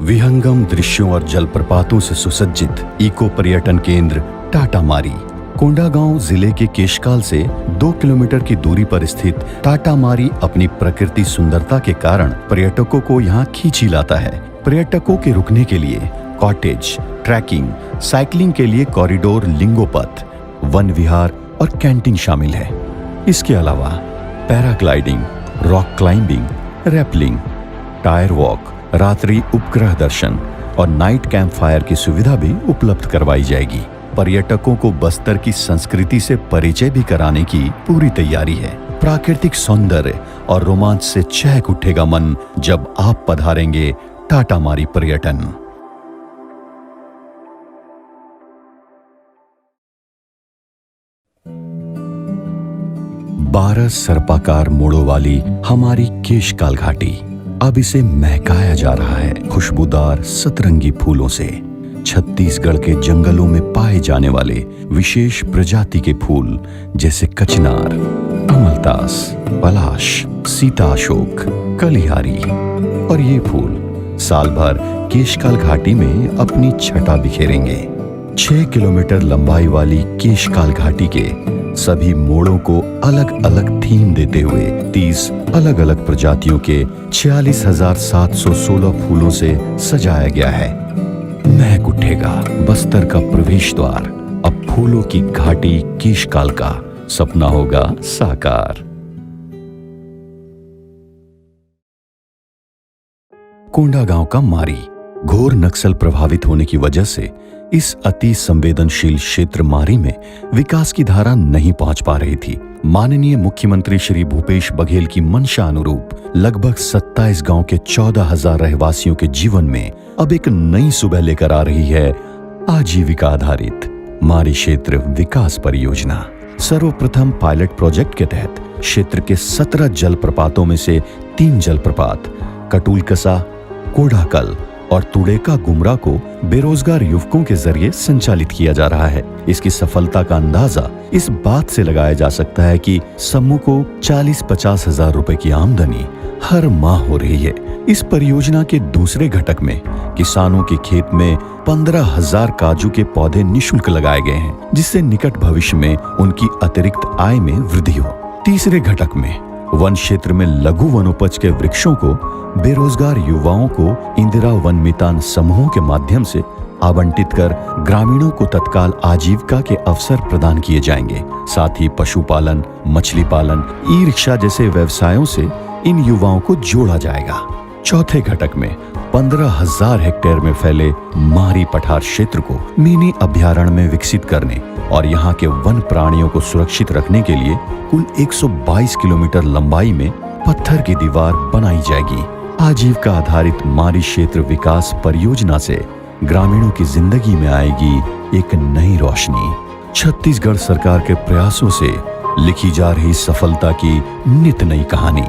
विहंगम दृश्यों और जलप्रपातों से सुसज्जित इको पर्यटन केंद्र टाटामारी। कोंडागांव जिले के केशकाल से 2 किलोमीटर की दूरी पर स्थित टाटामारी अपनी प्रकृति सुंदरता के कारण पर्यटकों को यहाँ खींची लाता है। पर्यटकों के रुकने के लिए कॉटेज, ट्रैकिंग, साइकिलिंग के लिए कॉरिडोर, लिंगोपथ, वन विहार और कैंटीन शामिल है। इसके अलावा paragliding, rock climbing, rappelling, tyre walk, रात्रि उपग्रह दर्शन और नाइट कैंप फायर की सुविधा भी उपलब्ध करवाई जाएगी। पर्यटकों को बस्तर की संस्कृति से परिचय भी कराने की पूरी तैयारी है। प्राकृतिक सौंदर्य और रोमांच से चहक उठेगा मन जब आप पधारेंगे टाटामारी पर्यटन। 12 सर्पाकार मोड़ों वाली हमारी केशकाल घाटी अब इसे महकाया जा रहा है खुशबूदार सतरंगी फूलों से। छत्तीसगढ़ के जंगलों में पाए जाने वाले विशेष प्रजाति के फूल जैसे कचनार, अमलतास, पलाश, सीता अशोक, कलिहारी और ये फूल साल भर केशकाल घाटी में अपनी छटा बिखेरेंगे। 6 किलोमीटर लंबाई वाली केशकाल घाटी के सभी मोड़ों को अलग अलग थीम देते हुए 30 अलग अलग प्रजातियों के 46,716 फूलों से सजाया गया है। महक उठेगा बस्तर का प्रवेश द्वार। अब फूलों की घाटी केशकाल का सपना होगा साकार। कोंडागांव का मारी घोर नक्सल प्रभावित होने की वजह से इस अति संवेदनशील क्षेत्र मारी में विकास की धारा नहीं पहुंच पा रही थी। माननीय मुख्यमंत्री श्री भूपेश बघेल की मंशा अनुरूप लगभग 27 गांव के 14,000 रहवासियों के जीवन में अब एक नई सुबह लेकर आ रही है आजीविका आधारित मारी क्षेत्र विकास परियोजना। सर्वप्रथम पायलट प्रोजेक्ट के तहत क्षेत्र के 17 जलप्रपातों में से 3 जलप्रपात कटुलकसा, कोडाकल और तुड़ेका गुमरा को बेरोजगार युवकों के जरिए संचालित किया जा रहा है। इसकी सफलता का अंदाजा इस बात से लगाया जा सकता है कि समूह को 40-50 हजार रुपए की आमदनी हर माह हो रही है। इस परियोजना के दूसरे घटक में किसानों के खेत में 15,000 काजू के पौधे निःशुल्क लगाए गए हैं, जिससे निकट भविष्य में उनकी अतिरिक्त आय में वृद्धि हो। तीसरे घटक में वन क्षेत्र में लघु वनोपज के वृक्षों को बेरोजगार युवाओं को इंदिरा वन मितान समूहों के माध्यम से आवंटित कर ग्रामीणों को तत्काल आजीविका के अवसर प्रदान किए जाएंगे। साथ ही पशुपालन, मछली पालन, ई रिक्शा जैसे व्यवसायों से इन युवाओं को जोड़ा जाएगा। चौथे घटक में 15,000 हेक्टेयर में फैले मारी पठार क्षेत्र को मिनी अभ्यारण्य में विकसित करने और यहाँ के वन प्राणियों को सुरक्षित रखने के लिए कुल 122 किलोमीटर लंबाई में पत्थर की दीवार बनाई जाएगी। आजीविका आधारित मारी क्षेत्र विकास परियोजना से ग्रामीणों की जिंदगी में आएगी एक नई रोशनी। छत्तीसगढ़ सरकार के प्रयासों से लिखी जा रही सफलता की नित नई कहानी।